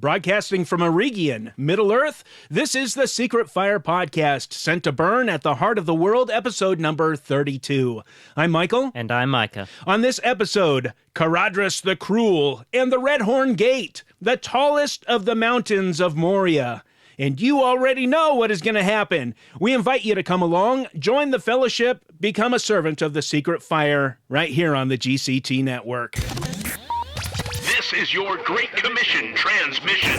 Broadcasting from Eregion, Middle-earth, this is the Secret Fire Podcast, Sent to Burn at the Heart of the World, episode number 32. I'm Michael. And I'm Micah. On this episode, Caradhras the Cruel and the Redhorn Gate, the tallest of the mountains of Moria. And you already know what is going to happen. We invite you to come along, join the fellowship, become a servant of the Secret Fire, right here on the GCT network. This is your Great Commission transmission.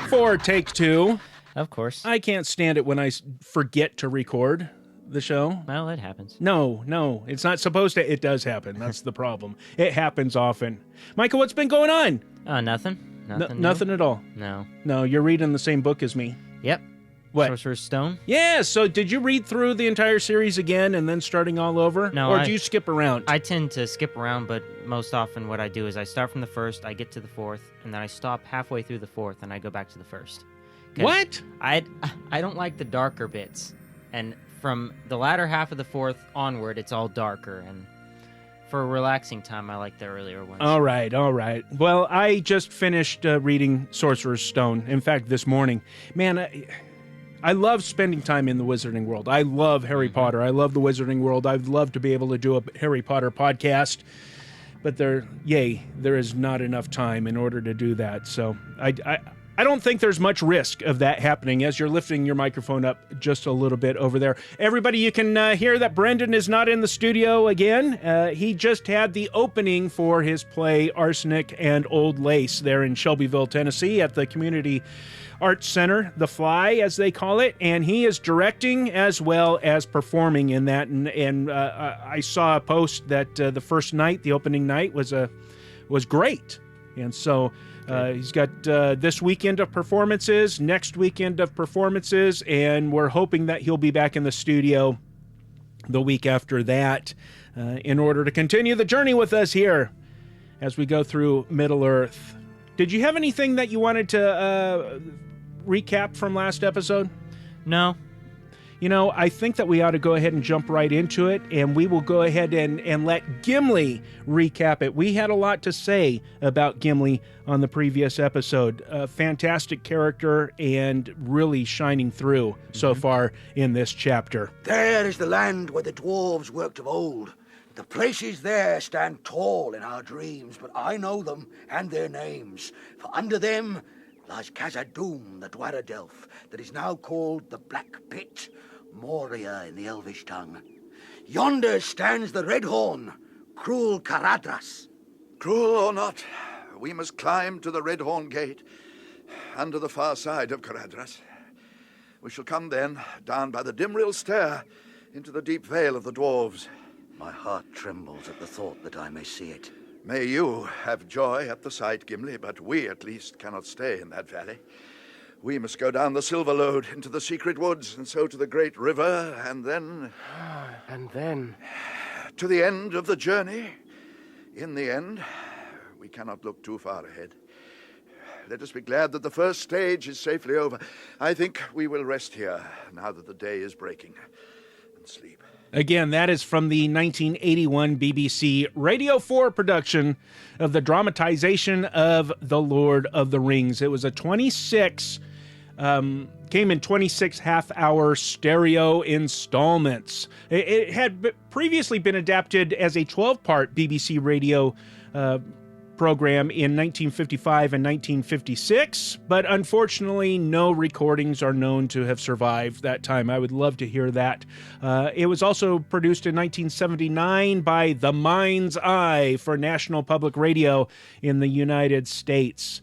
For take two. Of course. I can't stand it when I forget to record the show. Well, it happens. No, it's not supposed to. It does happen. That's the problem. It happens often. Micah, what's been going on? Nothing. Nothing at all. No, you're reading the same book as me. Yep. What? Sorcerer's Stone? Yeah, so did you read through the entire series again and then starting all over? No, or do you skip around? I tend to skip around, but most often what I do is I start from the first, I get to the fourth, and then I stop halfway through the fourth, and I go back to the first. What? I don't like the darker bits, and from the latter half of the fourth onward, it's all darker, and for a relaxing time, I like the earlier ones. All right. Well, I just finished reading Sorcerer's Stone. In fact, this morning. Man, I love spending time in the Wizarding World. I love Harry Potter. I love the Wizarding World. I'd love to be able to do a Harry Potter podcast. But there is not enough time in order to do that. So I don't think there's much risk of that happening as you're lifting your microphone up just a little bit over there. Everybody, you can hear that Brendan is not in the studio again. He just had the opening for his play Arsenic and Old Lace there in Shelbyville, Tennessee at the Community Arts Center, The Fly, as they call it, and he is directing as well as performing in that. And I saw a post that the first night, the opening night, was great. And so he's got this weekend of performances, next weekend of performances, and we're hoping that he'll be back in the studio the week after that in order to continue the journey with us here as we go through Middle-earth. Did you have anything that you wanted to recap from last episode? No. You know, I think that we ought to go ahead and jump right into it, and we will go ahead and let Gimli recap it. We had a lot to say about Gimli on the previous episode. A fantastic character and really shining through so far in this chapter. There is the land where the dwarves worked of old. The places there stand tall in our dreams, but I know them and their names. For under them lies Khazad-dûm, the Dwaradelf, that is now called the Black Pit, Moria in the Elvish tongue. Yonder stands the Redhorn, Cruel Caradhras. Cruel or not, we must climb to the Redhorn Gate, under the far side of Caradhras. We shall come then, down by the Dimrill Stair, into the deep vale of the dwarves. My heart trembles at the thought that I may see it. May you have joy at the sight, Gimli, but we at least cannot stay in that valley. We must go down the Silver Lode into the secret woods, and so to the great river, and then... And then? To the end of the journey. In the end, we cannot look too far ahead. Let us be glad that the first stage is safely over. I think we will rest here, now that the day is breaking, and sleep. Again, that is from the 1981 BBC Radio 4 production of the dramatization of The Lord of the Rings. It was a 26... came in 26 half-hour stereo installments. It had previously been adapted as a 12-part BBC radio program in 1955 and 1956, but unfortunately no recordings are known to have survived that time. I would love to hear that. It was also produced in 1979 by The Mind's Eye for National Public Radio in the United States.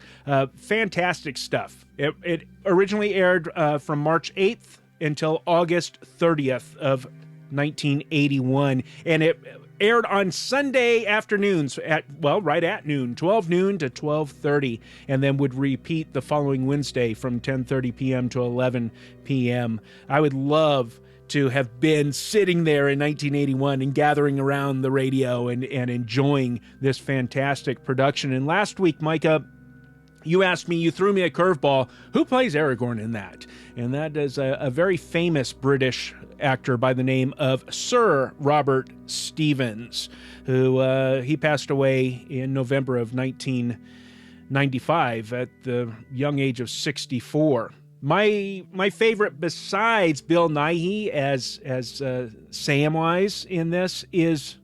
Fantastic stuff. It originally aired from March 8th until August 30th of 1981, and it aired on Sunday afternoons right at noon, 12 noon to 12:30, and then would repeat the following Wednesday from 10:30 p.m. to 11 p.m. I would love to have been sitting there in 1981 and gathering around the radio and enjoying this fantastic production. And last week, Micah, you threw me a curveball. Who plays Aragorn in that? And that is a very famous British actor by the name of Sir Robert Stevens, who he passed away in November of 19 95 at the young age of 64. My favorite besides Bill Nighy as Samwise in this is,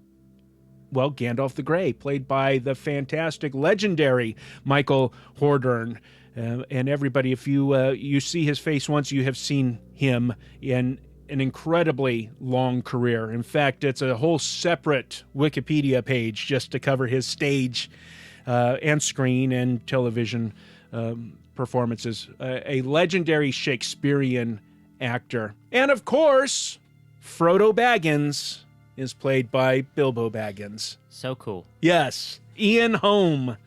well, Gandalf the Grey, played by the fantastic, legendary Michael Redhorn. And everybody, if you see his face once, you have seen him in an incredibly long career. In fact, it's a whole separate Wikipedia page just to cover his stage and screen and television performances. A legendary Shakespearean actor. And of course, Frodo Baggins is played by Bilbo Baggins. So cool. Yes. Ian Holm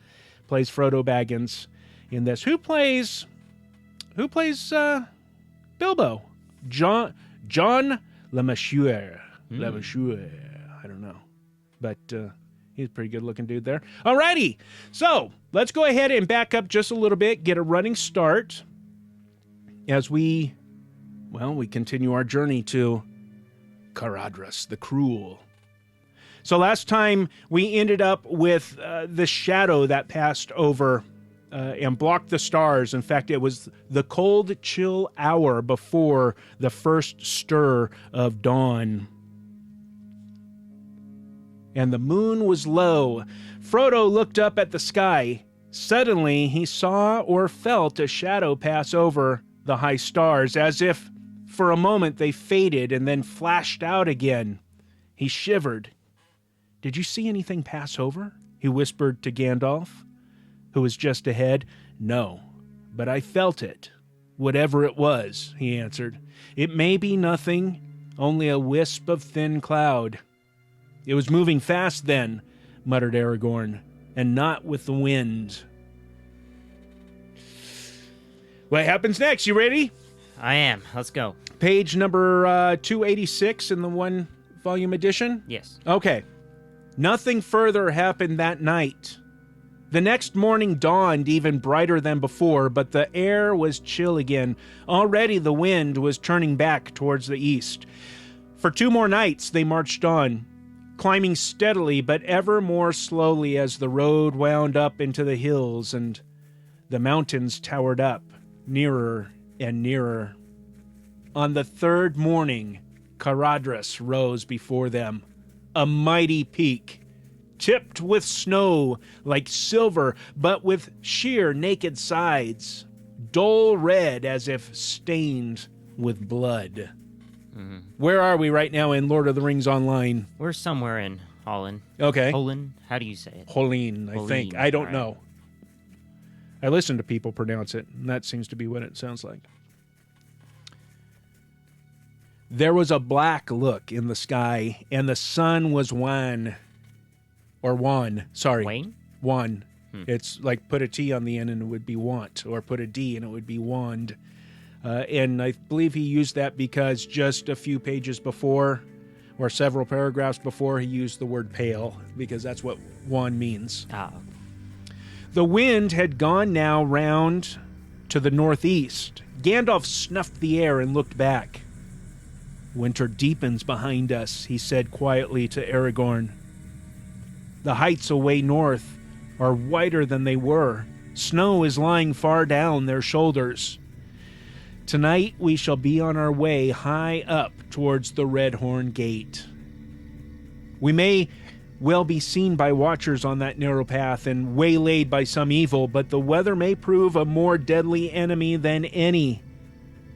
plays Frodo Baggins in this. Who plays Bilbo? John LeMessurier. LeMessurier. I don't know. But he's a pretty good-looking dude there. Alrighty. So, let's go ahead and back up just a little bit, get a running start as we continue our journey to Caradhras, the Cruel. So last time we ended up with the shadow that passed over and blocked the stars. In fact, it was the cold, chill hour before the first stir of dawn. And the moon was low. Frodo looked up at the sky. Suddenly, he saw or felt a shadow pass over the high stars, as if for a moment they faded and then flashed out again. He shivered. "Did you see anything pass over?" he whispered to Gandalf, who was just ahead. "No, but I felt it. Whatever it was," he answered. "It may be nothing, only a wisp of thin cloud." "It was moving fast then," muttered Aragorn, "and not with the wind." What happens next? You ready? I am. Let's go. Page number 286 in the one-volume edition? Yes. Okay. Nothing further happened that night. The next morning dawned even brighter than before, but the air was chill again. Already the wind was turning back towards the east. For 2 more nights they marched on, climbing steadily but ever more slowly as the road wound up into the hills and the mountains towered up, nearer and nearer. On the 3rd morning, Caradhras rose before them, a mighty peak, tipped with snow like silver, but with sheer naked sides, dull red as if stained with blood. Mm-hmm. Where are we right now in Lord of the Rings Online? We're somewhere in Holland. Okay. Holland? How do you say it? Holland, I think. I don't know. I listen to people pronounce it, and that seems to be what it sounds like. There was a black look in the sky, and the sun was wan. Sorry. Wayne? Wan. It's like put a T on the end and it would be want, or put a D and it would be wand. And I believe he used that because just a few pages before, or several paragraphs before, he used the word pale, because that's what wan means. Ah. The wind had gone now round to the northeast. Gandalf snuffed the air and looked back. "Winter deepens behind us," he said quietly to Aragorn. "The heights away north are whiter than they were. Snow is lying far down their shoulders. Tonight we shall be on our way high up towards the Redhorn Gate. We may well be seen by watchers on that narrow path and waylaid by some evil, but the weather may prove a more deadly enemy than any.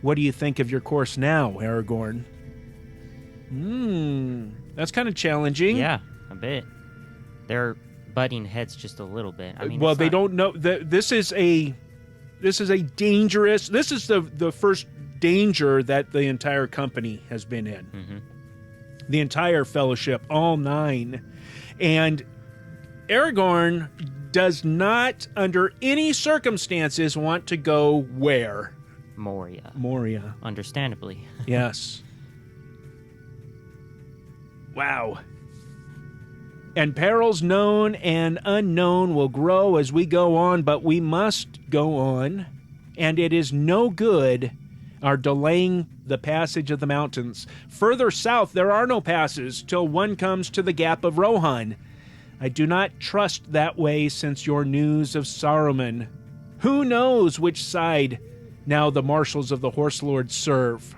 What do you think of your course now, Aragorn?" That's kind of challenging. Yeah, a bit. They're butting heads just a little bit. I mean, well, they don't know that this is a dangerous. This is the first danger that the entire company has been in. Mm-hmm. The entire fellowship, all 9. And Aragorn does not, under any circumstances, want to go where? Moria. Understandably. Yes. Wow. "And perils known and unknown will grow as we go on, but we must go on, and it is no good our delaying the passage of the mountains. Further south there are no passes till one comes to the Gap of Rohan. I do not trust that way since your news of Saruman. Who knows which side now the marshals of the Horse Lords serve?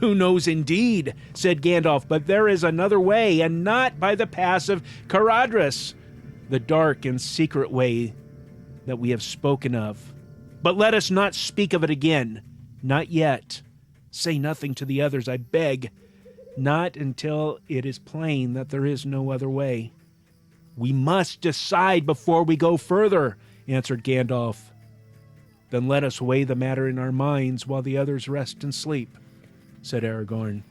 Who knows indeed, said Gandalf, but there is another way, and not by the pass of Caradhras, the dark and secret way that we have spoken of. But let us not speak of it again. Not yet. Say nothing to the others, I beg. Not until it is plain that there is no other way. We must decide before we go further, answered Gandalf. Then let us weigh the matter in our minds while the others rest and sleep, said Aragorn.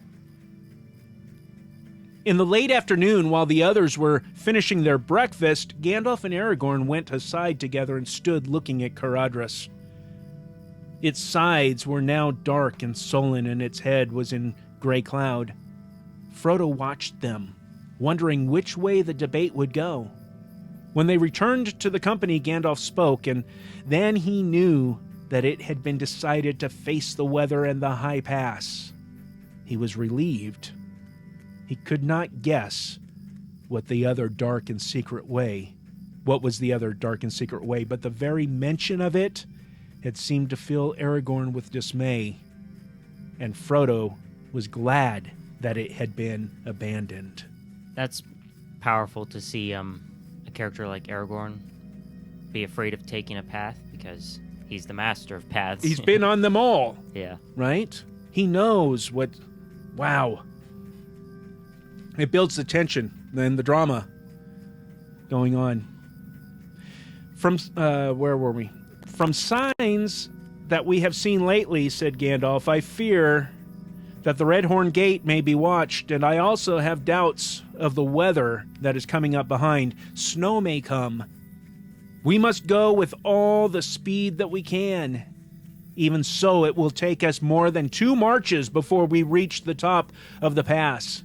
In the late afternoon, while the others were finishing their breakfast, Gandalf and Aragorn went aside together and stood looking at Caradhras. Its sides were now dark and sullen, and its head was in gray cloud. Frodo watched them, wondering which way the debate would go. When they returned to the company, Gandalf spoke, and then he knew that it had been decided to face the weather and the high pass. He was relieved. He could not guess what was the other dark and secret way, but the very mention of it had seemed to fill Aragorn with dismay, and Frodo was glad that it had been abandoned. That's powerful to see a character like Aragorn be afraid of taking a path, because he's the master of paths. He's been on them all. Yeah. Right? He knows what... Wow. It builds the tension and the drama going on. From, where were we? From signs that we have seen lately, said Gandalf, I fear that the Redhorn Gate may be watched, and I also have doubts of the weather that is coming up behind. Snow may come. We must go with all the speed that we can. Even so, it will take us more than 2 marches before we reach the top of the pass.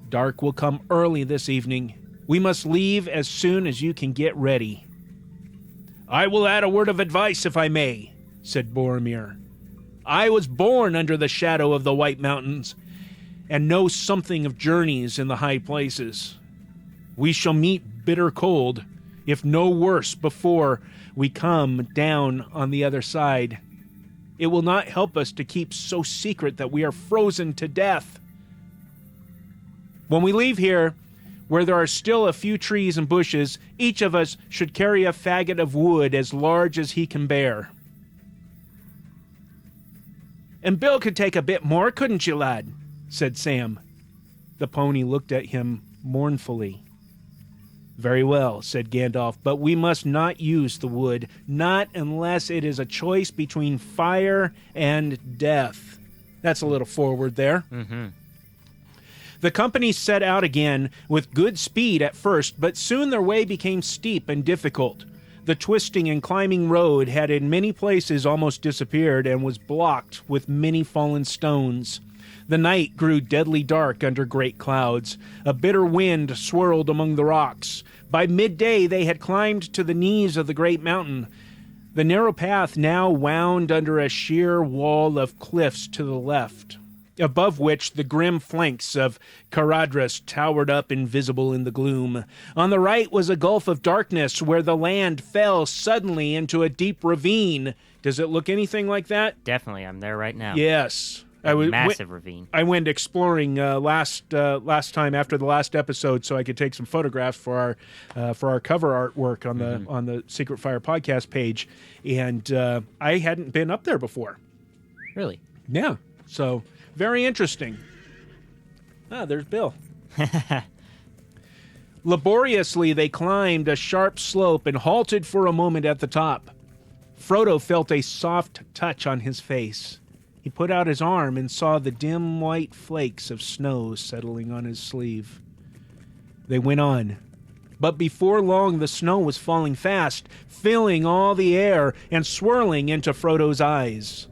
Dark will come early this evening. We must leave as soon as you can get ready. I will add a word of advice, if I may, said Boromir. I was born under the shadow of the White Mountains, and know something of journeys in the high places. We shall meet bitter cold, if no worse, before we come down on the other side. It will not help us to keep so secret that we are frozen to death. When we leave here, where there are still a few trees and bushes, each of us should carry a faggot of wood as large as he can bear. And Bill could take a bit more, couldn't you, lad? Said Sam. The pony looked at him mournfully. Very well, said Gandalf, but we must not use the wood, not unless it is a choice between fire and death. That's a little forward there. Mm-hmm. The company set out again with good speed at first, but soon their way became steep and difficult. The twisting and climbing road had in many places almost disappeared and was blocked with many fallen stones. The night grew deadly dark under great clouds. A bitter wind swirled among the rocks. By midday they had climbed to the knees of the great mountain. The narrow path now wound under a sheer wall of cliffs to the left, above which the grim flanks of Caradhras towered up invisible in the gloom. On the right was a gulf of darkness where the land fell suddenly into a deep ravine. Does it look anything like that? Definitely, I'm there right now. Yes. Massive ravine. I went exploring last time after the last episode, so I could take some photographs for our cover artwork on the Secret Fire podcast page, and I hadn't been up there before. Really? Yeah. So very interesting. Ah, there's Bill. Laboriously, they climbed a sharp slope and halted for a moment at the top. Frodo felt a soft touch on his face. He put out his arm and saw the dim white flakes of snow settling on his sleeve. They went on. But before long, the snow was falling fast, filling all the air and swirling into Frodo's eyes.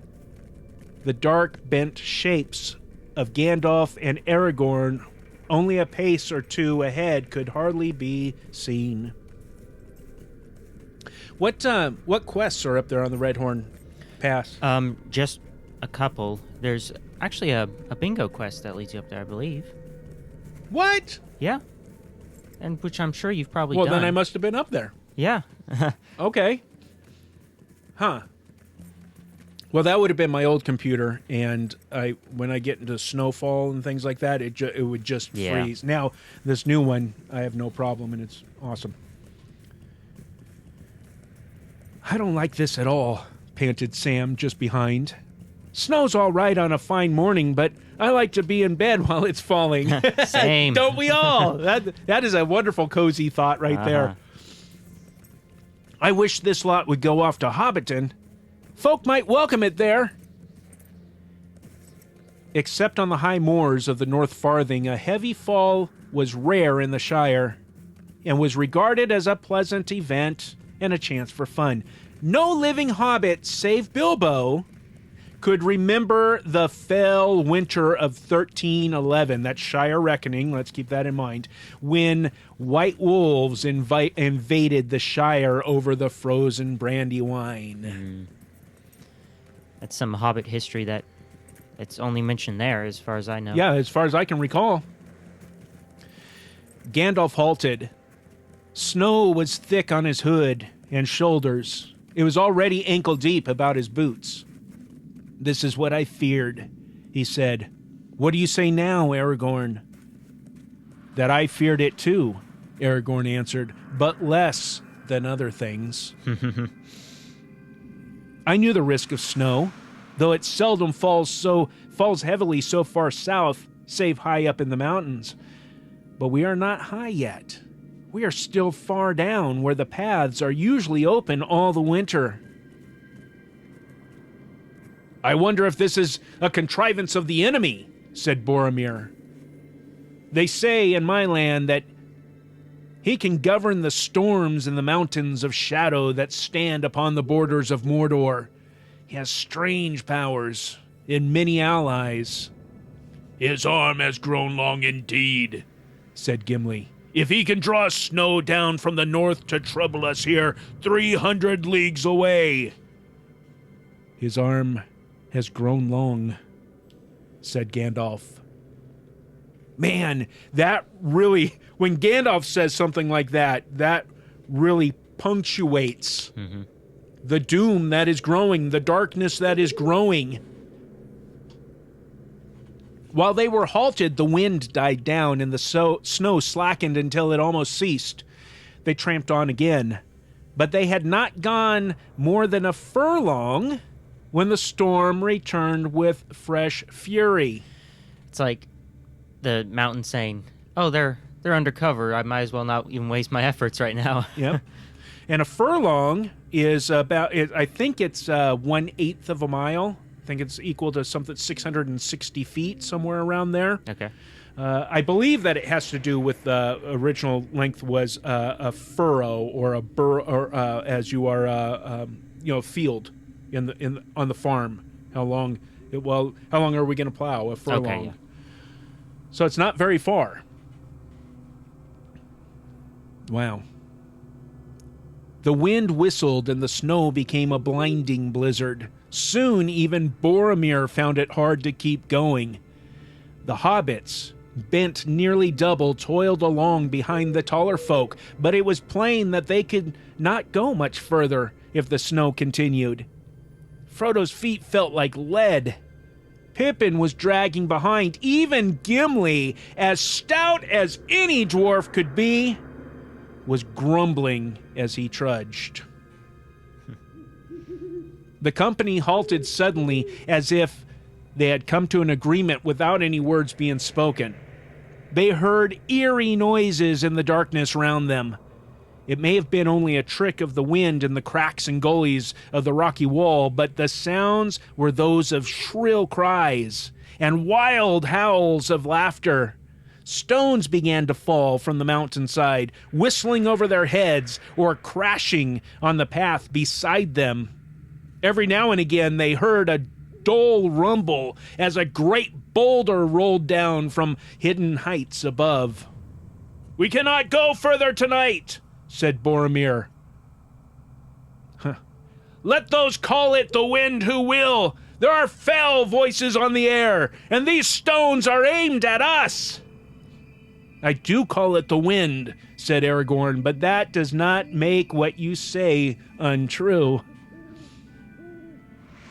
The dark, bent shapes of Gandalf and Aragorn, only a pace or two ahead, could hardly be seen. What quests are up there on the Redhorn Pass? Just a couple. There's actually a bingo quest that leads you up there, I believe. What? Yeah. And which I'm sure you've probably Well, done. then I must have been up there. Yeah. Okay. Huh. Well, that would have been my old computer, and when I get into snowfall and things like that, it would just freeze. Now, this new one, I have no problem, and it's awesome. I don't like this at all, panted Sam just behind. Snow's all right on a fine morning, but I like to be in bed while it's falling. Same. Don't we all? That is a wonderful, cozy thought right there. I wish this lot would go off to Hobbiton. Folk might welcome it there. Except on the high moors of the North Farthing, a heavy fall was rare in the Shire and was regarded as a pleasant event and a chance for fun. No living hobbit, save Bilbo, could remember the fell winter of 1311, that Shire reckoning, let's keep that in mind, when white wolves invaded the Shire over the frozen brandy wine. That's some Hobbit history that it's only mentioned there, as far as I know. Yeah, as far as I can recall. Gandalf halted. Snow was thick on his hood and shoulders. It was already ankle deep about his boots. "This is what I feared," he said. "What do you say now, Aragorn?" "That I feared it too," Aragorn answered, "but less than other things." I knew the risk of snow, though it seldom falls heavily so far south, save high up in the mountains. But we are not high yet. We are still far down, where the paths are usually open all the winter. "I wonder if this is a contrivance of the enemy," said Boromir. "They say in my land that he can govern the storms in the mountains of shadow that stand upon the borders of Mordor. He has strange powers and many allies." "His arm has grown long indeed," said Gimli. "If he can draw snow down from the north to trouble us here 300 leagues away." "His arm has grown long," said Gandalf. Man, that really, when Gandalf says something like that, that really punctuates the doom that is growing, the darkness that is growing. While they were halted, the wind died down and the snow slackened until it almost ceased. They tramped on again, but they had not gone more than a furlong when the storm returned with fresh fury. It's like the mountain saying, "Oh, they're undercover. I might as well not even waste my efforts right now." Yep. And a furlong is about, I think it's 1/8 of a mile. I think it's equal to something 660 feet, somewhere around there. Okay. I believe that it has to do with the original length was a furrow or a burrow, or as you are, field on the farm. How long are we going to plow a furlong? Okay, yeah. So it's not very far. Wow. The wind whistled and the snow became a blinding blizzard. Soon even Boromir found it hard to keep going. The hobbits, bent nearly double, toiled along behind the taller folk, but it was plain that they could not go much further if the snow continued. Frodo's feet felt like lead. Pippin was dragging behind. Even Gimli, as stout as any dwarf could be, was grumbling as he trudged. The company halted suddenly, as if they had come to an agreement without any words being spoken. They heard eerie noises in the darkness round them. It may have been only a trick of the wind in the cracks and gullies of the rocky wall, but the sounds were those of shrill cries and wild howls of laughter. Stones began to fall from the mountainside, whistling over their heads or crashing on the path beside them. Every now and again they heard a dull rumble as a great boulder rolled down from hidden heights above. "We cannot go further tonight," said Boromir. "Let those call it the wind who will. There are fell voices on the air, and these stones are aimed at us." I do call it the wind, said Aragorn, but that does not make what you say untrue.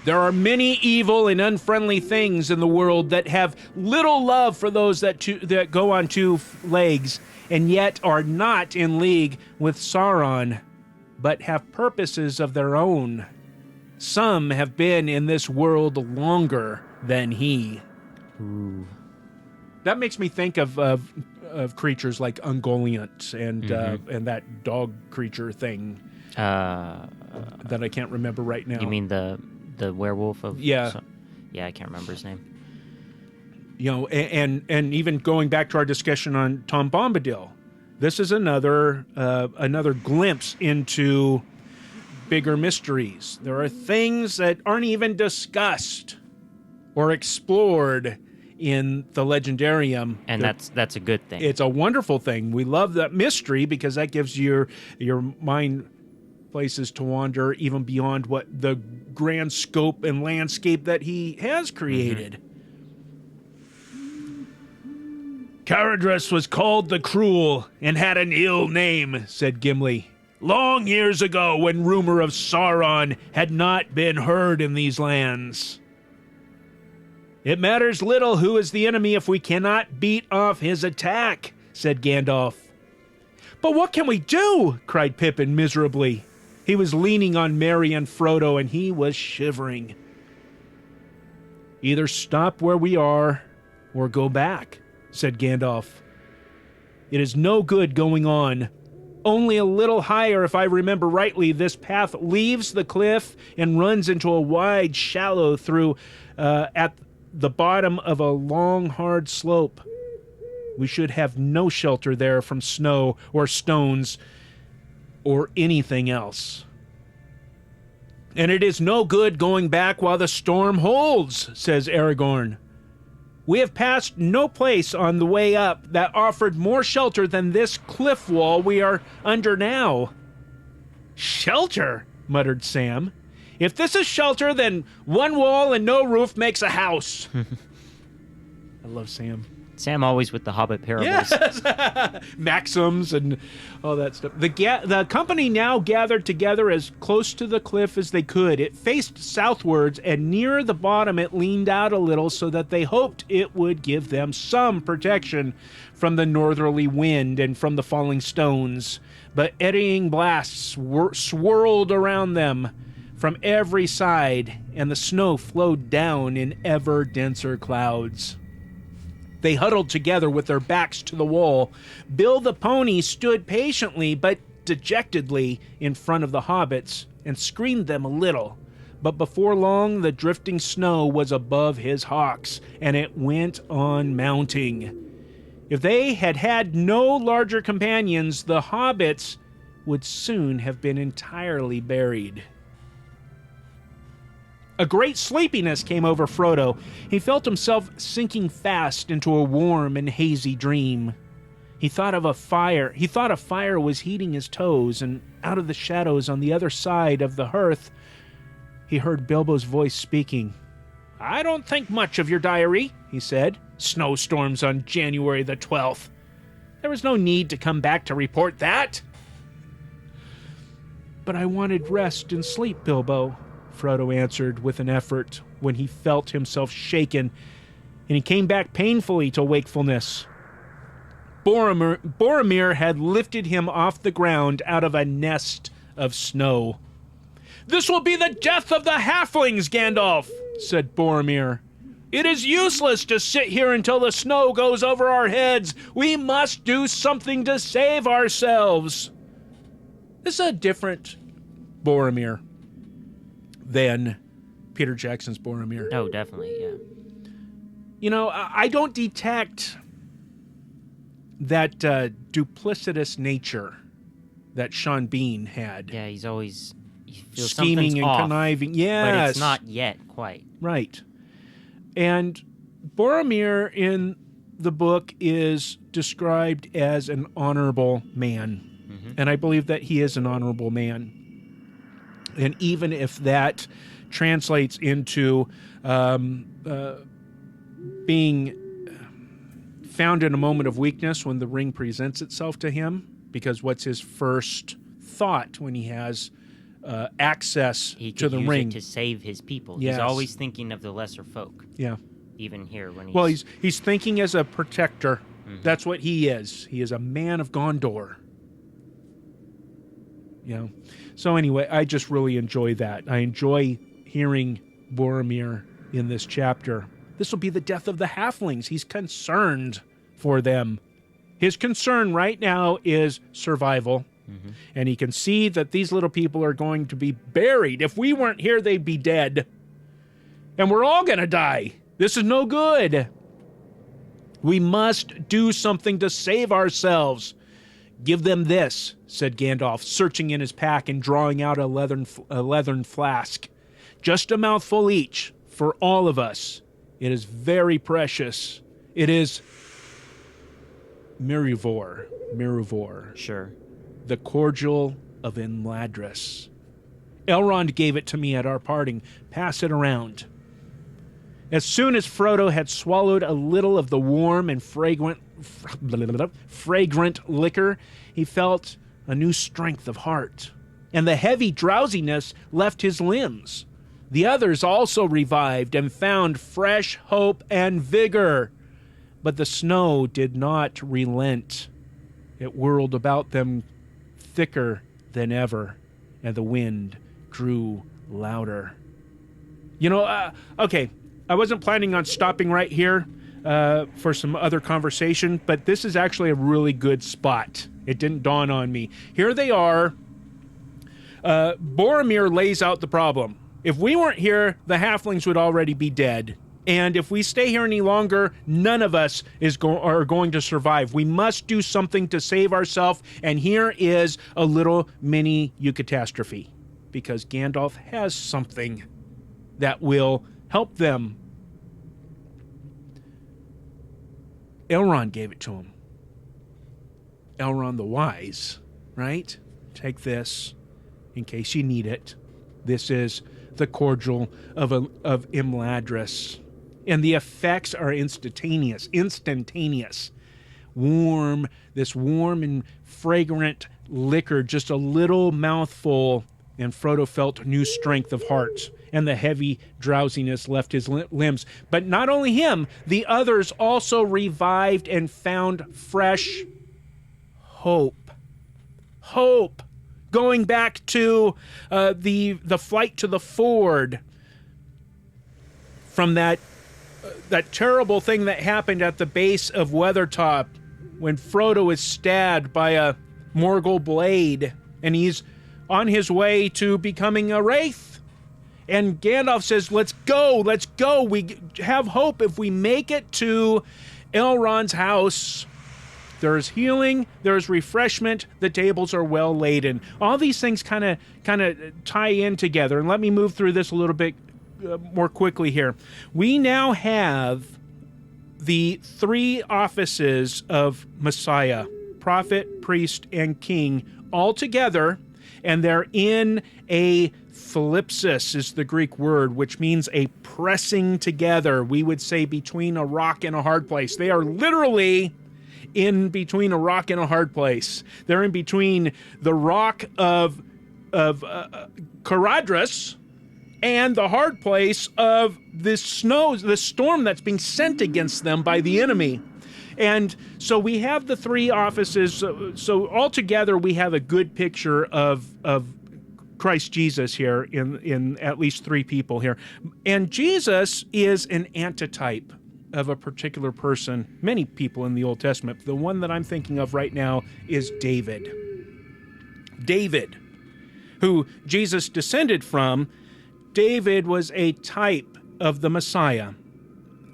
There are many evil and unfriendly things in the world that have little love for those that go on two legs, and yet are not in league with Sauron, but have purposes of their own. Some have been in this world longer than he. Ooh. That makes me think of creatures like Ungoliant and that dog creature thing that I can't remember right now. You mean the werewolf of... Yeah. Yeah, I can't remember his name. You know, and even going back to our discussion on Tom Bombadil, this is another glimpse into bigger mysteries. There are things that aren't even discussed or explored in the Legendarium. And that's a good thing. It's a wonderful thing. We love that mystery because that gives your mind places to wander even beyond what the grand scope and landscape that he has created. Caradhras was called the Cruel and had an ill name, said Gimli. Long years ago, when rumor of Sauron had not been heard in these lands. It matters little who is the enemy if we cannot beat off his attack, said Gandalf. But what can we do? Cried Pippin miserably. He was leaning on Merry and Frodo, and he was shivering. Either stop where we are, or go back, said Gandalf. It is no good going on. Only a little higher, if I remember rightly, this path leaves the cliff and runs into a wide shallow through at the bottom of a long, hard slope. We should have no shelter there from snow or stones or anything else. And it is no good going back while the storm holds, says Aragorn. We have passed no place on the way up that offered more shelter than this cliff wall we are under now. Shelter, muttered Sam. If this is shelter, then one wall and no roof makes a house. I love Sam. Sam always with the Hobbit parables. Yes! Maxims and all that stuff. The company now gathered together as close to the cliff as they could. It faced southwards, and near the bottom it leaned out a little so that they hoped it would give them some protection from the northerly wind and from the falling stones. But eddying blasts swirled around them from every side, and the snow flowed down in ever denser clouds. They huddled together with their backs to the wall. Bill the pony stood patiently but dejectedly in front of the hobbits and screened them a little. But before long, the drifting snow was above his hocks, and it went on mounting. If they had had no larger companions, the hobbits would soon have been entirely buried. A great sleepiness came over Frodo. He felt himself sinking fast into a warm and hazy dream. He thought of a fire. He thought a fire was heating his toes, and out of the shadows on the other side of the hearth, he heard Bilbo's voice speaking. I don't think much of your diary, he said. Snowstorms on January the 12th. There was no need to come back to report that. But I wanted rest and sleep, Bilbo, Frodo answered with an effort when he felt himself shaken, and he came back painfully to wakefulness. Boromir had lifted him off the ground out of a nest of snow. This will be the death of the halflings, Gandalf, said Boromir. It is useless to sit here until the snow goes over our heads. We must do something to save ourselves. This is a different Boromir than Peter Jackson's Boromir. Oh, definitely, yeah. You know, I don't detect that duplicitous nature that Sean Bean had. Yeah, he's always scheming and off, conniving. Yes. But it's not yet quite. Right. And Boromir in the book is described as an honorable man. Mm-hmm. And I believe that he is an honorable man. And even if that translates into being found in a moment of weakness when the ring presents itself to him, because what's his first thought when he has access He to could the use ring? it to save his people. Yes. He's always thinking of the lesser folk. Yeah. Even here when he's... Well, he's thinking as a protector. That's what he is. He is a man of Gondor. Yeah. So anyway, I just really enjoy that. I enjoy hearing Boromir in this chapter. This will be the death of the halflings. He's concerned for them. His concern right now is survival. And he can see that these little people are going to be buried. If we weren't here, they'd be dead. And we're all going to die. This is no good. We must do something to save ourselves. Give them this, said Gandalf, searching in his pack and drawing out a leathern flask. Just a mouthful each for all of us. It is very precious. It is Miruvor. Sure. The cordial of Imladris. Elrond gave it to me at our parting. Pass it around. As soon as Frodo had swallowed a little of the warm and fragrant liquor, he felt a new strength of heart, and the heavy drowsiness left his limbs. The others also revived and found fresh hope and vigor. But the snow did not relent. It whirled about them thicker than ever, and the wind grew louder. Okay, I wasn't planning on stopping right here for some other conversation, but this is actually a really good spot. It didn't dawn on me. Here they are. Boromir lays out the problem. If we weren't here, the halflings would already be dead. And if we stay here any longer, none of us are going to survive. We must do something to save ourselves. And here is a little mini eucatastrophe, because Gandalf has something that will help them. Elrond gave it to him. Elrond the Wise, right? Take this in case you need it. This is the cordial of Imladris. And the effects are instantaneous. This warm and fragrant liquor, just a little mouthful, and Frodo felt new strength of heart, and the heavy drowsiness left his limbs. But not only him, the others also revived and found fresh hope. Hope. Going back to the flight to the ford, from that terrible thing that happened at the base of Weathertop when Frodo is stabbed by a Morgul blade, and he's on his way to becoming a wraith. And Gandalf says, let's go. We have hope. If we make it to Elrond's house, there's healing, there's refreshment, the tables are well laden. All these things kind of tie in together. And let me move through this a little bit more quickly here. We now have the three offices of Messiah, prophet, priest, and king, all together, and they're in a thlipsis is the Greek word, which means a pressing together. We would say between a rock and a hard place. They are literally in between a rock and a hard place. They're in between the rock of Caradhras and the hard place of the storm that's being sent against them by the enemy. And so we have the three offices. So altogether, we have a good picture of Christ Jesus here in at least three people here. And Jesus is an antitype of a particular person, many people in the Old Testament. The one that I'm thinking of right now is David. David, who Jesus descended from. David was a type of the Messiah.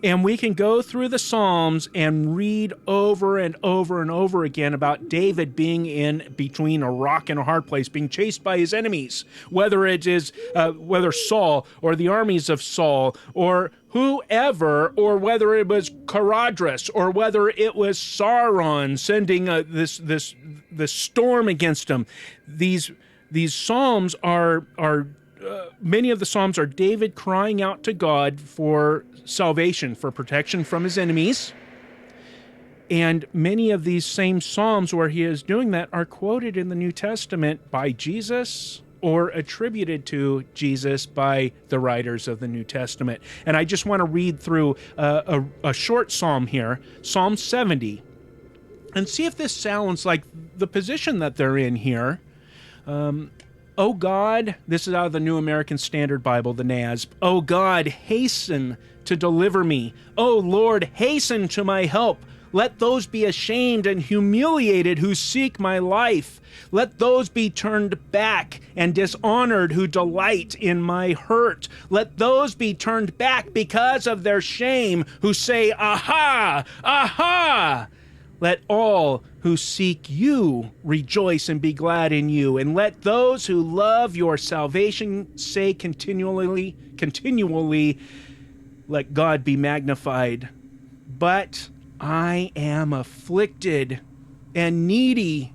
And we can go through the Psalms and read over and over and over again about David being in between a rock and a hard place, being chased by his enemies, whether it is whether Saul or the armies of Saul or whoever, or whether it was Caradhras or whether it was Sauron sending this storm against him. These Psalms are many of the Psalms are David crying out to God for salvation, for protection from his enemies. And many of these same psalms where he is doing that are quoted in the New Testament by Jesus or attributed to Jesus by the writers of the New Testament. And I just want to read through a short psalm here, Psalm 70, and see if this sounds like the position that they're in here. O God, this is out of the New American Standard Bible, the NASB. O God, hasten to deliver me. O Lord, hasten to my help. Let those be ashamed and humiliated who seek my life. Let those be turned back and dishonored who delight in my hurt. Let those be turned back because of their shame who say, Aha! Aha! Let all who seek you rejoice and be glad in you. And let those who love your salvation say continually, let God be magnified. But I am afflicted and needy.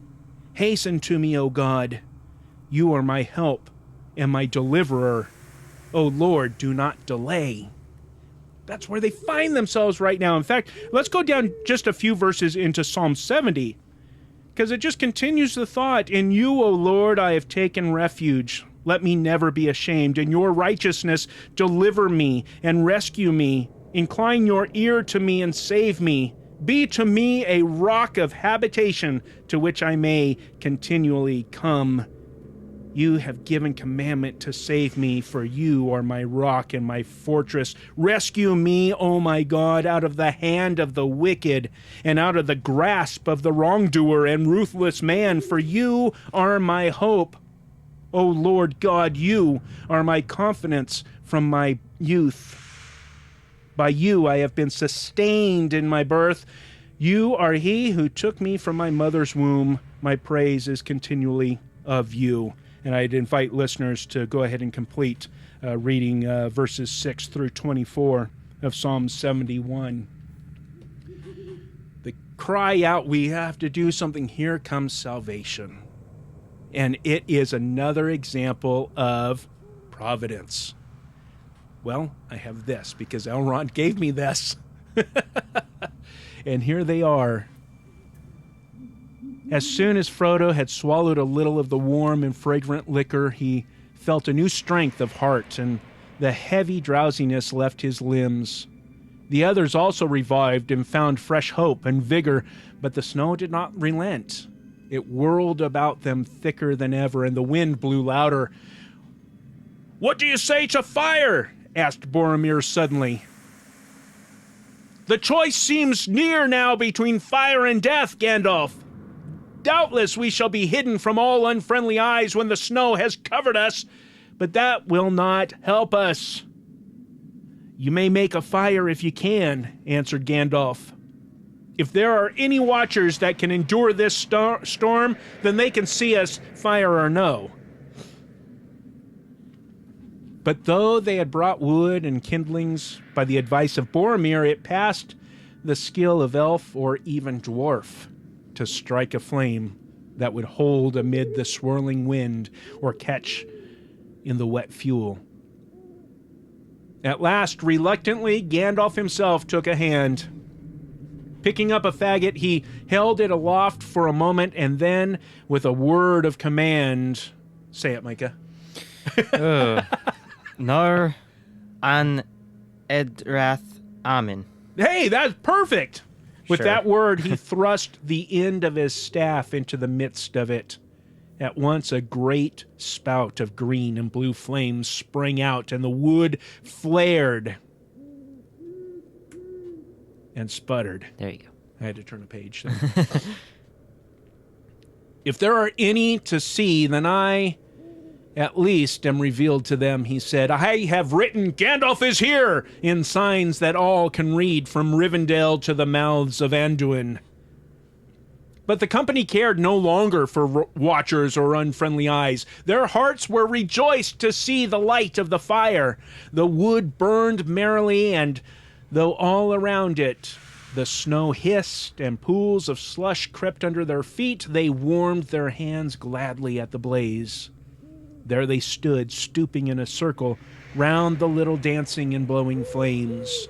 Hasten to me, O God. You are my help and my deliverer. O Lord, do not delay. That's where they find themselves right now. In fact, let's go down just a few verses into Psalm 70, because it just continues the thought. In you, O Lord, I have taken refuge. Let me never be ashamed. In your righteousness, deliver me and rescue me. Incline your ear to me and save me. Be to me a rock of habitation to which I may continually come. You have given commandment to save me, for you are my rock and my fortress. Rescue me, O my God, out of the hand of the wicked and out of the grasp of the wrongdoer and ruthless man, for you are my hope. O Lord God, you are my confidence from my youth. By you I have been sustained in my birth. You are he who took me from my mother's womb. My praise is continually of you. And I'd invite listeners to go ahead and complete reading verses 6 through 24 of Psalm 71. They cry out, we have to do something. Here comes salvation. And it is another example of providence. Well, I have this because Elrond gave me this. And here they are. As soon as Frodo had swallowed a little of the warm and fragrant liquor, he felt a new strength of heart, and the heavy drowsiness left his limbs. The others also revived and found fresh hope and vigor, but the snow did not relent. It whirled about them thicker than ever, and the wind blew louder. "What do you say to fire?" asked Boromir suddenly. "The choice seems near now between fire and death, Gandalf. Doubtless we shall be hidden from all unfriendly eyes when the snow has covered us, but that will not help us." "You may make a fire if you can," answered Gandalf. "If there are any watchers that can endure this storm, then they can see us, fire or no." But though they had brought wood and kindlings by the advice of Boromir, it passed the skill of elf or even dwarf to strike a flame that would hold amid the swirling wind or catch in the wet fuel. At last, reluctantly, Gandalf himself took a hand. Picking up a faggot, he held it aloft for a moment, and then, with a word of command, say it, Micah. Nar an edrath amin. Hey, that's perfect! With Sure. that word, he thrust the end of his staff into the midst of it. At once a great spout of green and blue flames sprang out, and the wood flared and sputtered. There you go. I had to turn a page there. "If there are any to see, then I, at least, am revealed to them," he said. "I have written, 'Gandalf is here,' in signs that all can read from Rivendell to the mouths of Anduin." But the company cared no longer for watchers or unfriendly eyes. Their hearts were rejoiced to see the light of the fire. The wood burned merrily, and though all around it the snow hissed and pools of slush crept under their feet, they warmed their hands gladly at the blaze. There they stood, stooping in a circle round the little dancing and blowing flames.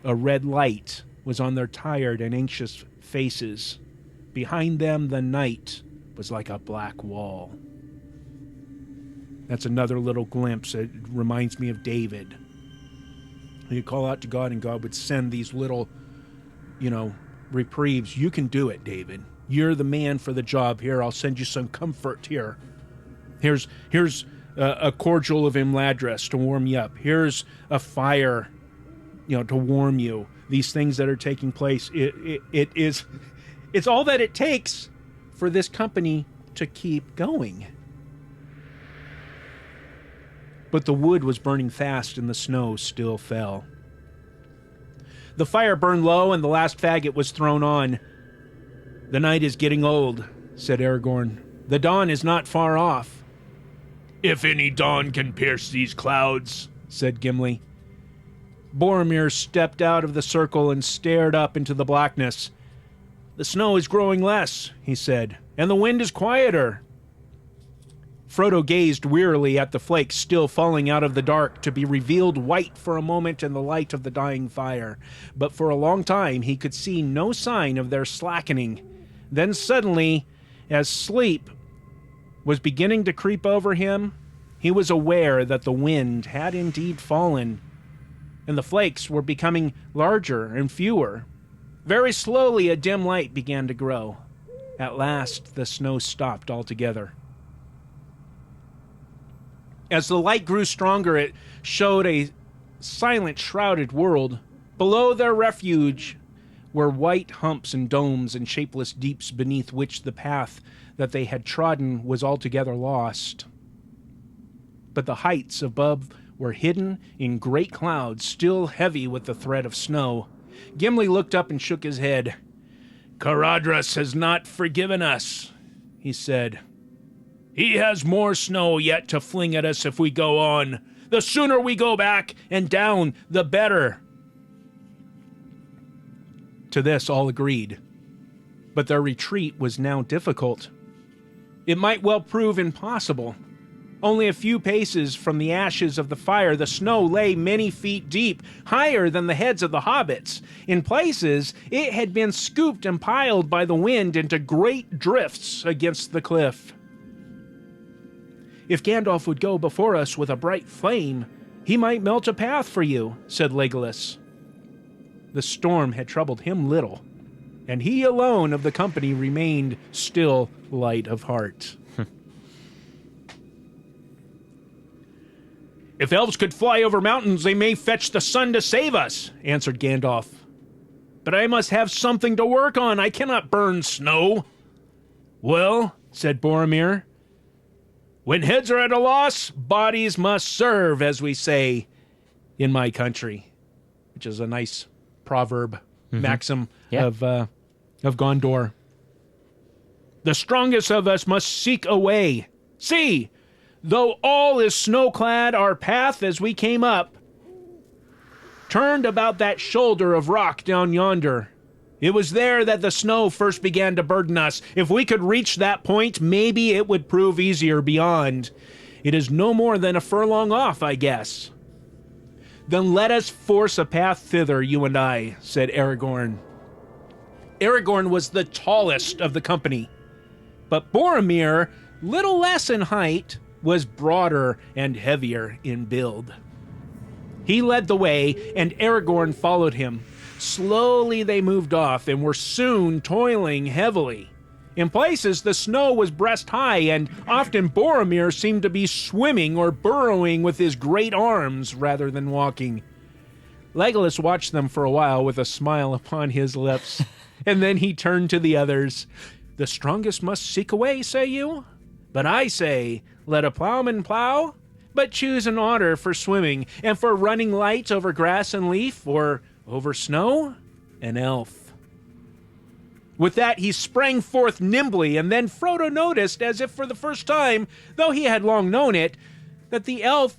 A red light was on their tired and anxious faces. Behind them, the night was like a black wall. That's another little glimpse. It reminds me of David. He'd call out to God, and God would send these little, reprieves. You can do it, David. You're the man for the job. Here, I'll send you some comfort here. Here's a cordial of Imladris to warm you up. Here's a fire, to warm you. These things that are taking place, it's all that it takes for this company to keep going. But the wood was burning fast and the snow still fell. The fire burned low and the last faggot was thrown on. The night is getting old, said Aragorn. The dawn is not far off. If any dawn can pierce these clouds, said Gimli. Boromir stepped out of the circle and stared up into the blackness. The snow is growing less, he said, and the wind is quieter. Frodo gazed wearily at the flakes still falling out of the dark to be revealed white for a moment in the light of the dying fire. But for a long time he could see no sign of their slackening. Then suddenly, as sleep was beginning to creep over him, he was aware that the wind had indeed fallen, and the flakes were becoming larger and fewer. Very slowly a dim light began to grow. At last the snow stopped altogether. As the light grew stronger, it showed a silent, shrouded world. Below their refuge were white humps and domes and shapeless deeps beneath which the path that they had trodden was altogether lost. But the heights above were hidden in great clouds, still heavy with the threat of snow. Gimli looked up and shook his head. Caradhras has not forgiven us, he said. He has more snow yet to fling at us if we go on. The sooner we go back and down, the better. To this all agreed, but their retreat was now difficult. It might well prove impossible. Only a few paces from the ashes of the fire, the snow lay many feet deep, higher than the heads of the hobbits. In places, it had been scooped and piled by the wind into great drifts against the cliff. If Gandalf would go before us with a bright flame, he might melt a path for you, said Legolas. The storm had troubled him little, and he alone of the company remained still light of heart. If elves could fly over mountains, they may fetch the sun to save us, answered Gandalf. But I must have something to work on. I cannot burn snow. Well, said Boromir, when heads are at a loss, bodies must serve, as we say in my country, which is a nice proverb, maxim of Gondor. The strongest of us must seek a way. See, though all is snow-clad, our path as we came up turned about that shoulder of rock down yonder. It was there that the snow first began to burden us. If we could reach that point, maybe it would prove easier beyond. It is no more than a furlong off, I guess. Then let us force a path thither, you and I, said Aragorn. Aragorn was the tallest of the company, but Boromir, little less in height, was broader and heavier in build. He led the way, and Aragorn followed him. Slowly they moved off and were soon toiling heavily. In places, the snow was breast high, and often Boromir seemed to be swimming or burrowing with his great arms rather than walking. Legolas watched them for a while with a smile upon his lips, and then he turned to the others. The strongest must seek a way, say you? But I say, let a plowman plow, but choose an otter for swimming, and for running light over grass and leaf, or over snow, an elf. With that he sprang forth nimbly, and then Frodo noticed, as if for the first time, though he had long known it, that the elf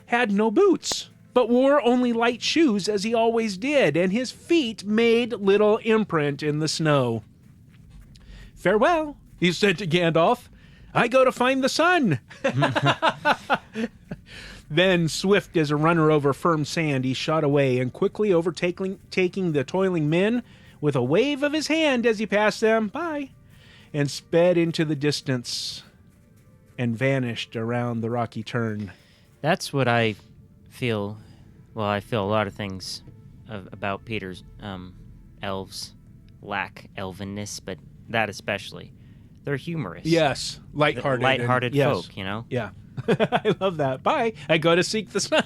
had no boots, but wore only light shoes as he always did, and his feet made little imprint in the snow. Farewell, he said to Gandalf. I go to find the sun. Then, swift as a runner over firm sand, he shot away, and quickly overtaking the toiling men, with a wave of his hand as he passed them, bye, and sped into the distance and vanished around the rocky turn. That's what I feel. Well, I feel a lot of things about Peter's elves lack elvenness, but that especially. They're humorous. Yes, lighthearted. Lighthearted yes. folk, you know? Yeah. I love that. Bye. I go to seek the sun.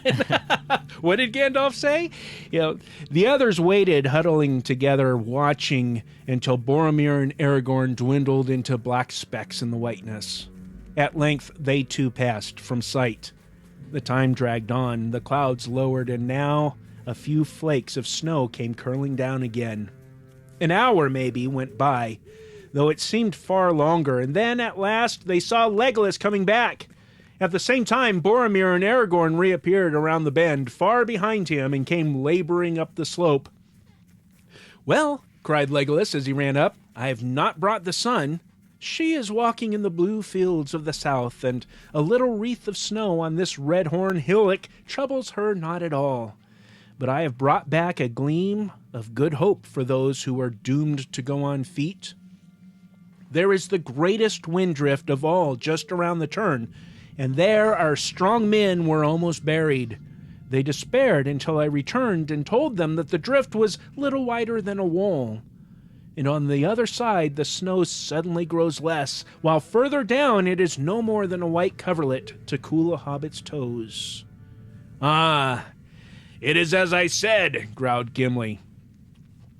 What did Gandalf say? The others waited, huddling together, watching until Boromir and Aragorn dwindled into black specks in the whiteness. At length, they too passed from sight. The time dragged on, the clouds lowered, and now a few flakes of snow came curling down again. An hour, maybe, went by, though it seemed far longer, and then, at last, they saw Legolas coming back. At the same time, Boromir and Aragorn reappeared around the bend, far behind him, and came laboring up the slope. "Well," cried Legolas as he ran up, "I have not brought the sun. She is walking in the blue fields of the south, and a little wreath of snow on this Redhorn hillock troubles her not at all. But I have brought back a gleam of good hope for those who are doomed to go on feet. There is the greatest wind drift of all just around the turn, and there our strong men were almost buried. They despaired until I returned and told them that the drift was little wider than a wall. And on the other side the snow suddenly grows less, while further down it is no more than a white coverlet to cool a hobbit's toes." "Ah, it is as I said," growled Gimli.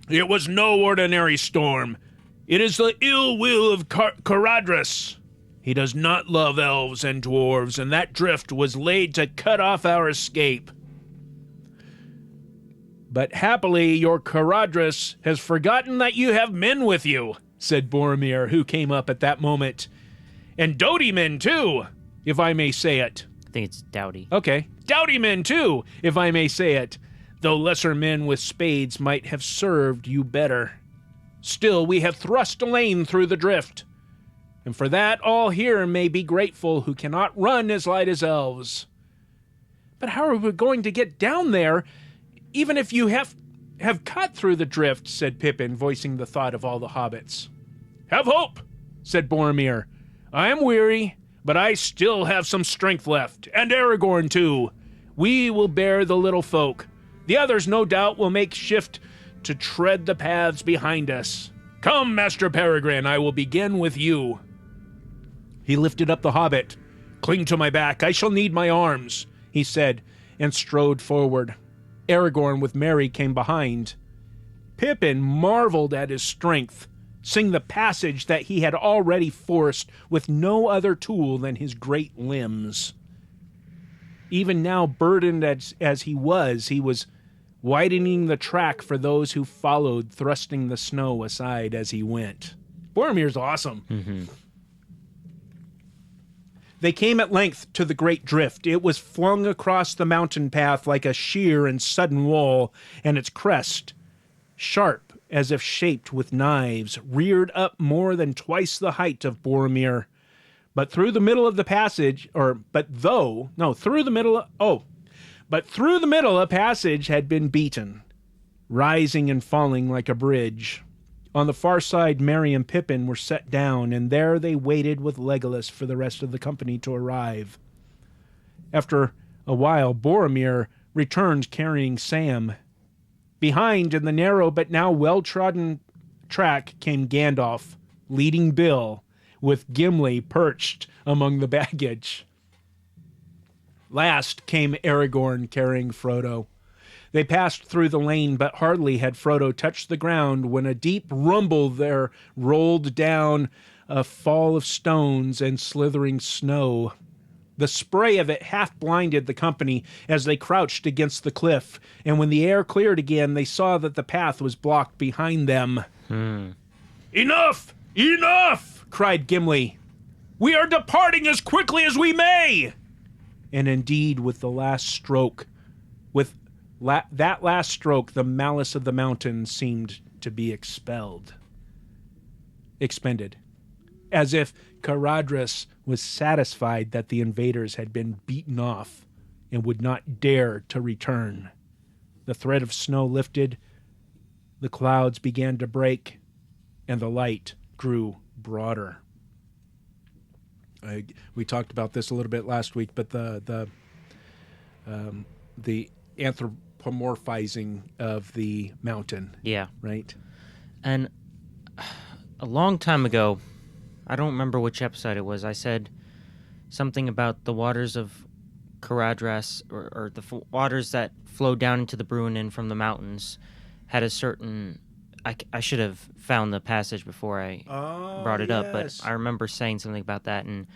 "It was no ordinary storm. It is the ill will of Caradhras. He does not love elves and dwarves, and that drift was laid to cut off our escape." "But happily your Caradhras has forgotten that you have men with you," said Boromir, who came up at that moment. "And doughty men, too, if I may say it." I think it's Doughty. Okay. "Doughty men, too, if I may say it, though lesser men with spades might have served you better. Still, we have thrust a lane through the drift, and for that all here may be grateful who cannot run as light as elves." "But how are we going to get down there, even if you have cut through the drift?" said Pippin, voicing the thought of all the hobbits. "Have hope," said Boromir. "I am weary, but I still have some strength left, and Aragorn too. We will bear the little folk. The others, no doubt, will make shift to tread the paths behind us. Come, Master Peregrine, I will begin with you." He lifted up the hobbit. "Cling to my back, I shall need my arms," he said, and strode forward. Aragorn with Merry came behind. Pippin marveled at his strength, seeing the passage that he had already forced with no other tool than his great limbs. Even now, burdened as he was widening the track for those who followed, thrusting the snow aside as he went. Boromir's awesome. Mm-hmm. They came at length to the great drift. It was flung across the mountain path like a sheer and sudden wall, and its crest, sharp as if shaped with knives, reared up more than twice the height of Boromir. But through the middle of the passage, through the middle a passage had been beaten, rising and falling like a bridge. On the far side, Merry and Pippin were set down, and there they waited with Legolas for the rest of the company to arrive. After a while, Boromir returned carrying Sam. Behind, in the narrow but now well-trodden track, came Gandalf, leading Bill, with Gimli perched among the baggage. Last came Aragorn carrying Frodo. They passed through the lane, but hardly had Frodo touched the ground when a deep rumble there rolled down, a fall of stones and slithering snow. The spray of it half blinded the company as they crouched against the cliff, and when the air cleared again, they saw that the path was blocked behind them. "Enough! Enough!" cried Gimli. "We are departing as quickly as we may!" And indeed, with that last stroke, the malice of the mountain seemed to be expended, as if Caradhras was satisfied that the invaders had been beaten off and would not dare to return. The threat of snow lifted, the clouds began to break, and the light grew broader. We talked about this a little bit last week, but the anthropomorphizing of the mountain. Yeah. Right? And a long time ago, I don't remember which episode it was, I said something about the waters of Caradhras, or the waters that flow down into the Bruinen from the mountains, had a certain... I should have found the passage before I brought it up, but I remember saying something about that, and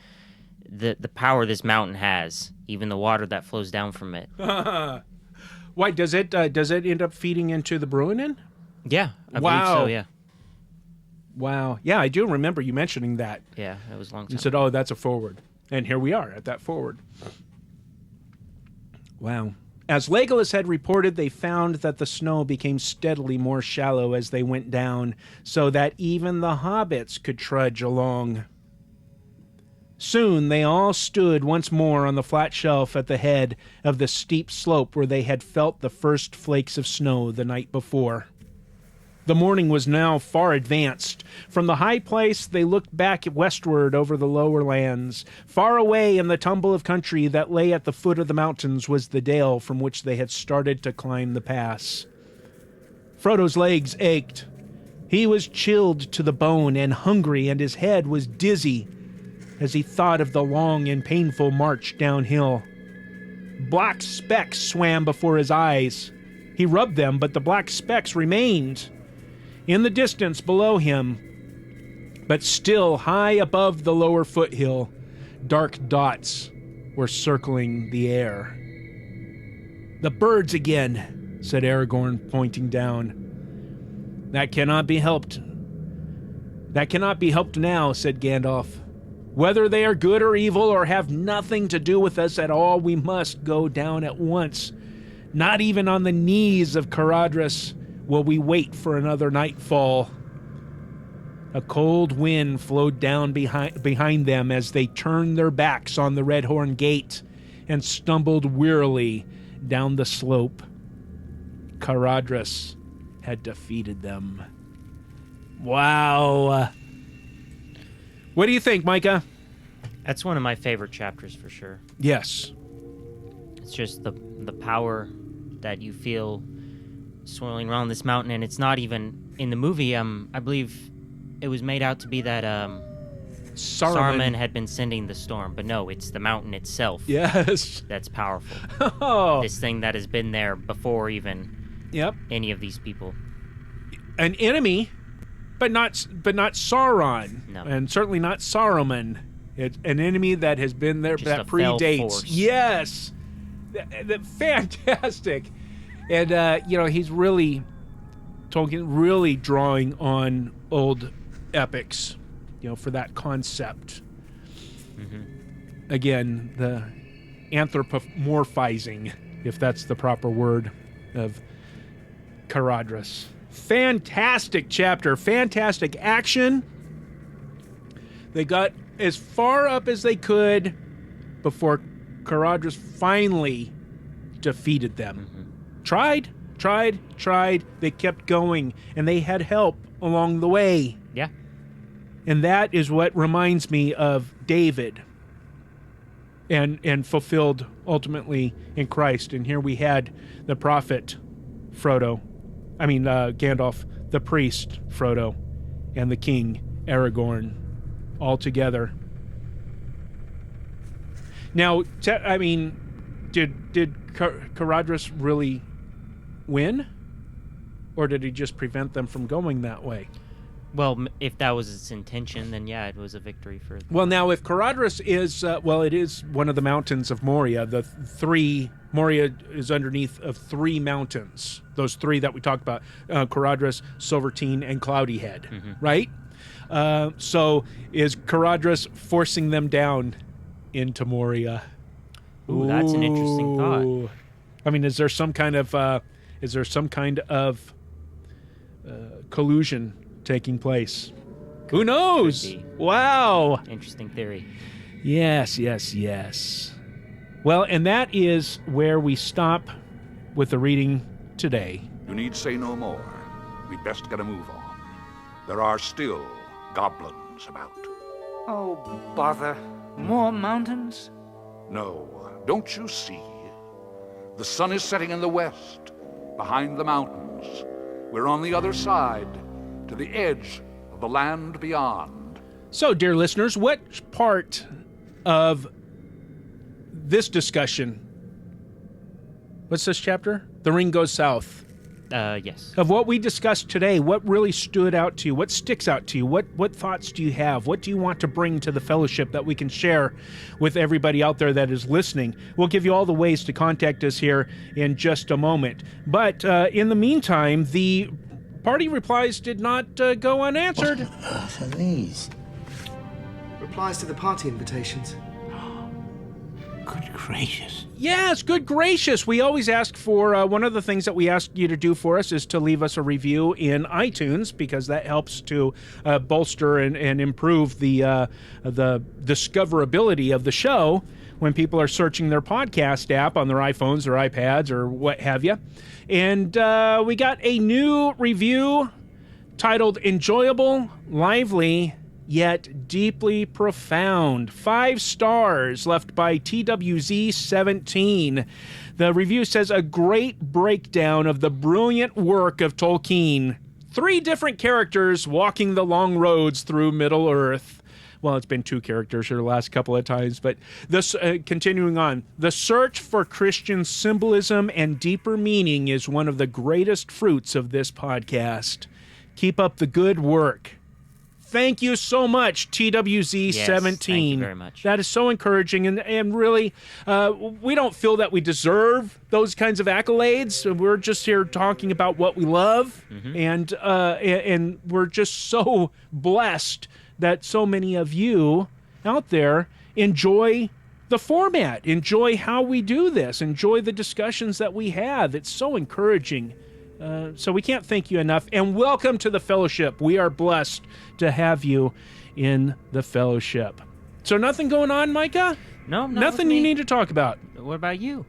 the power this mountain has, even the water that flows down from it. Why, does it end up feeding into the Bruinen? Yeah, I believe so, yeah. Wow. Yeah, I do remember you mentioning that. Yeah, that was a long time You said, oh, that's a forward. And here we are at that forward. Wow. As Legolas had reported, they found that the snow became steadily more shallow as they went down, so that even the hobbits could trudge along. Soon they all stood once more on the flat shelf at the head of the steep slope where they had felt the first flakes of snow the night before. The morning was now far advanced. From the high place, they looked back westward over the lower lands. Far away in the tumble of country that lay at the foot of the mountains was the dale from which they had started to climb the pass. Frodo's legs ached. He was chilled to the bone and hungry, and his head was dizzy as he thought of the long and painful march downhill. Black specks swam before his eyes. He rubbed them, but the black specks remained. In the distance below him, but still high above the lower foothill, dark dots were circling the air. "The birds again," said Aragorn, pointing down. "That cannot be helped. That cannot be helped now," said Gandalf. "Whether they are good or evil or have nothing to do with us at all, we must go down at once. Not even on the knees of Caradhras will we wait for another nightfall." A cold wind flowed down behind them as they turned their backs on the Redhorn Gate and stumbled wearily down the slope. Caradhras had defeated them. Wow. What do you think, Micah? That's one of my favorite chapters for sure. Yes. It's just the power that you feel swirling around this mountain, and it's not even in the movie. I believe it was made out to be that Saruman had been sending the storm, but no, it's the mountain itself. Yes. That's powerful. Oh. This thing that has been there before even any of these people. An enemy, but not Sauron. No. And certainly not Saruman. It's an enemy that has been there, Just that a fell predates. force. Yes. Fantastic. And, he's really, Tolkien really drawing on old epics, for that concept. Mm-hmm. Again, the anthropomorphizing, if that's the proper word, of Caradhras. Fantastic chapter, fantastic action. They got as far up as they could before Caradhras finally defeated them. Mm-hmm. Tried. They kept going, and they had help along the way. Yeah. And that is what reminds me of David and fulfilled ultimately in Christ. And here we had the prophet Gandalf, the priest Frodo, and the king Aragorn all together. Now, did Caradhras really win? Or did he just prevent them from going that way? Well, if that was its intention, then yeah, it was a victory for them. Well, now, if Caradhras is, it is one of the mountains of Moria. Moria is underneath of three mountains. Those three that we talked about, Caradhras, Silverteen, and Cloudy Head, right? So is Caradhras forcing them down into Moria? Ooh, that's an interesting thought. Is there some kind of collusion taking place? Who knows? Wow. Interesting theory. Yes. Well, and that is where we stop with the reading today. You need say no more. we'd best get a move on. There are still goblins about. Oh, bother. More mountains? No, don't you see? The sun is setting in the west, behind the mountains. We're on the other side, to the edge of the land beyond. So, dear listeners, what part of this discussion, what's this chapter? The Ring Goes South. Yes. Of what we discussed today, what really stood out to you? What sticks out to you? What thoughts do you have? What do you want to bring to the fellowship that we can share with everybody out there that is listening? We'll give you all the ways to contact us here in just a moment. But in the meantime, the party replies did not go unanswered. What on earth are these? Replies to the party invitations. Good gracious. Yes, good gracious. We always ask for, one of the things that we ask you to do for us is to leave us a review in iTunes, because that helps to bolster and improve the discoverability of the show when people are searching their podcast app on their iPhones or iPads or what have you. And we got a new review titled Enjoyable, Lively, Yet Deeply Profound. 5 stars left by TWZ17. The review says, a great breakdown of the brilliant work of Tolkien. 3 different characters walking the long roads through Middle-earth. Well, it's been 2 characters here the last couple of times, but this, continuing on, the search for Christian symbolism and deeper meaning is one of the greatest fruits of this podcast. Keep up the good work. Thank you so much, TWZ17. Yes, thank you very much. That is so encouraging, and really, we don't feel that we deserve those kinds of accolades. We're just here talking about what we love, and we're just so blessed that so many of you out there enjoy the format, enjoy how we do this, enjoy the discussions that we have. It's so encouraging. So we can't thank you enough. And welcome to the fellowship. We are blessed to have you in the fellowship. So nothing going on, Micah? No, nothing you need to talk about. What about you?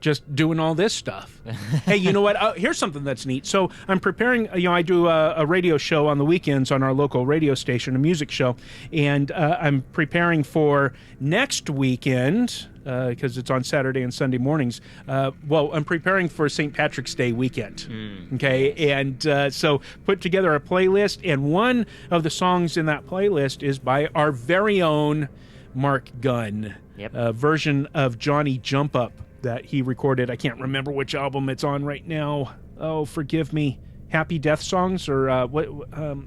Just doing all this stuff. Hey, you know what? Here's something that's neat. So I'm preparing, I do a radio show on the weekends on our local radio station, a music show, and I'm preparing for next weekend, because it's on Saturday and Sunday mornings. I'm preparing for St. Patrick's Day weekend. Okay, and so put together a playlist, and one of the songs in that playlist is by our very own Mark Gunn, a version of Johnny Jump Up that he recorded. I can't remember which album it's on right now. Oh, forgive me. Happy Death Songs, or what?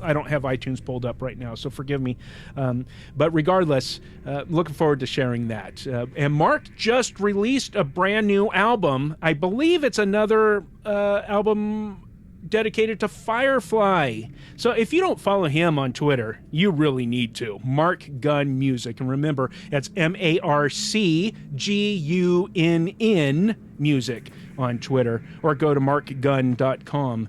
I don't have iTunes pulled up right now, so forgive me. But regardless, looking forward to sharing that. And Mark just released a brand new album. I believe it's another album dedicated to Firefly. So if you don't follow him on Twitter, you really need to. Mark Gunn Music. And remember, that's MarcGunn Music on Twitter, or go to markgunn.com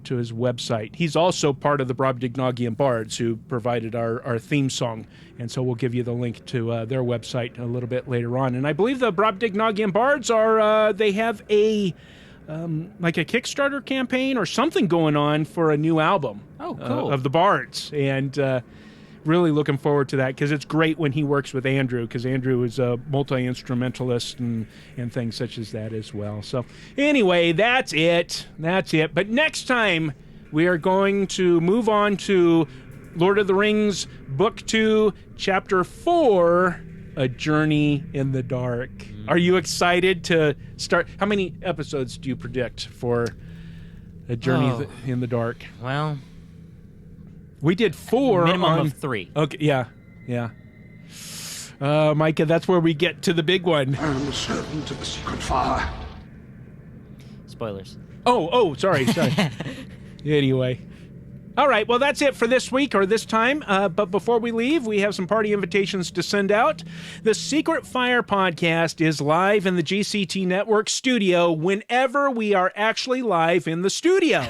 to his website. He's also part of the Brobdingnagian Bards, who provided our theme song. And so we'll give you the link to their website a little bit later on. And I believe the Brobdingnagian Bards they have a like a Kickstarter campaign or something going on for a new album of the Bards. And really looking forward to that, because it's great when he works with Andrew, because Andrew is a multi-instrumentalist and things such as that as well. So anyway, that's it. But next time we are going to move on to Lord of the Rings, Book 2, Chapter 4, A Journey in the Dark. Are you excited to start? How many episodes do you predict for A Journey in the Dark? Well, we did 4. Minimum of 3. Okay, yeah. Micah, that's where we get to the big one. I am a servant of the secret fire. Spoilers. Oh, sorry. Anyway. All right, well, that's it for this week, or this time. But before we leave, we have some party invitations to send out. The Secret Fire podcast is live in the GCT Network studio whenever we are actually live in the studio.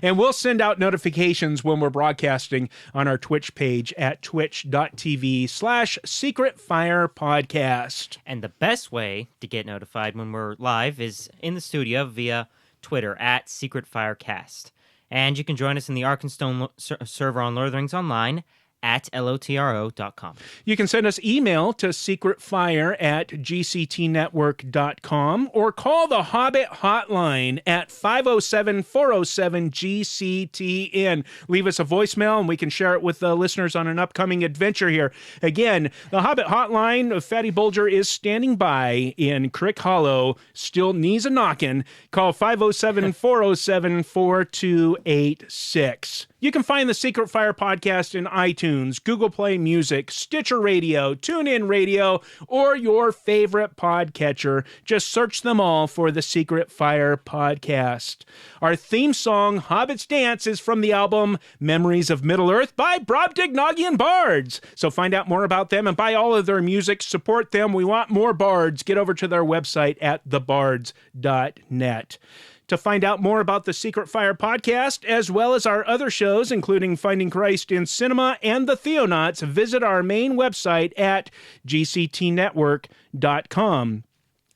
And we'll send out notifications when we're broadcasting on our Twitch page at twitch.tv/Secret Fire Podcast. And the best way to get notified when we're live is in the studio via Twitter at Secret Firecast. And you can join us in the Arkenstone server on Lord of the Rings Online at lotro.com. You can send us email to secretfire@gctnetwork.com or call the Hobbit hotline at 507-407-GCTN. Leave us a voicemail and we can share it with the listeners on an upcoming adventure here. Again, the Hobbit hotline, Fatty Bulger is standing by in Crick Hollow, still knees a knocking. Call 507-407-4286. You can find the Secret Fire podcast in iTunes, Google Play Music, Stitcher Radio, TuneIn Radio, or your favorite podcatcher. Just search them all for the Secret Fire podcast. Our theme song, Hobbit's Dance, is from the album Memories of Middle-earth by Brobdingnagian Bards. So find out more about them and buy all of their music. Support them. We want more bards. Get over to their website at thebards.net. To find out more about the Secret Fire podcast, as well as our other shows, including Finding Christ in Cinema and the Theonauts, visit our main website at gctnetwork.com.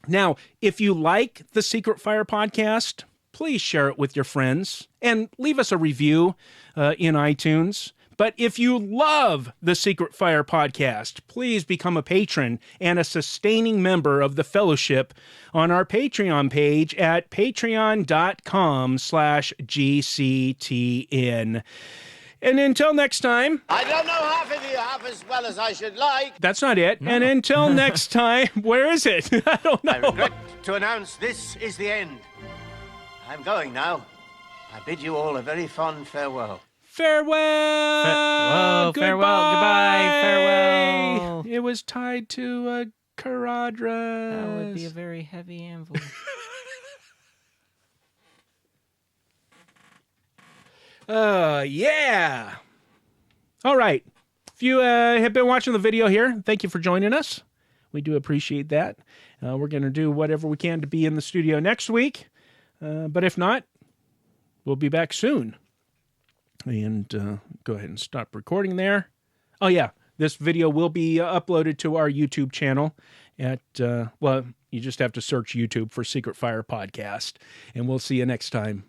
Now, if you like the Secret Fire podcast, please share it with your friends and leave us a review in iTunes. But if you love the Secret Fire podcast, please become a patron and a sustaining member of the fellowship on our Patreon page at patreon.com/GCTN. And until next time... I don't know half of you half as well as I should like. That's not it. No. And until next time... Where is it? I don't know. I regret to announce this is the end. I'm going now. I bid you all a very fond farewell. Farewell! Goodbye! Farewell! Goodbye! Farewell! It was tied to a Caradhras. That would be a very heavy envelope. Yeah! All right. If you have been watching the video here, thank you for joining us. We do appreciate that. We're going to do whatever we can to be in the studio next week. But if not, we'll be back soon. And go ahead and stop recording there. Oh, yeah. This video will be uploaded to our YouTube channel at, well, you just have to search YouTube for Secret Fire Podcast. And we'll see you next time.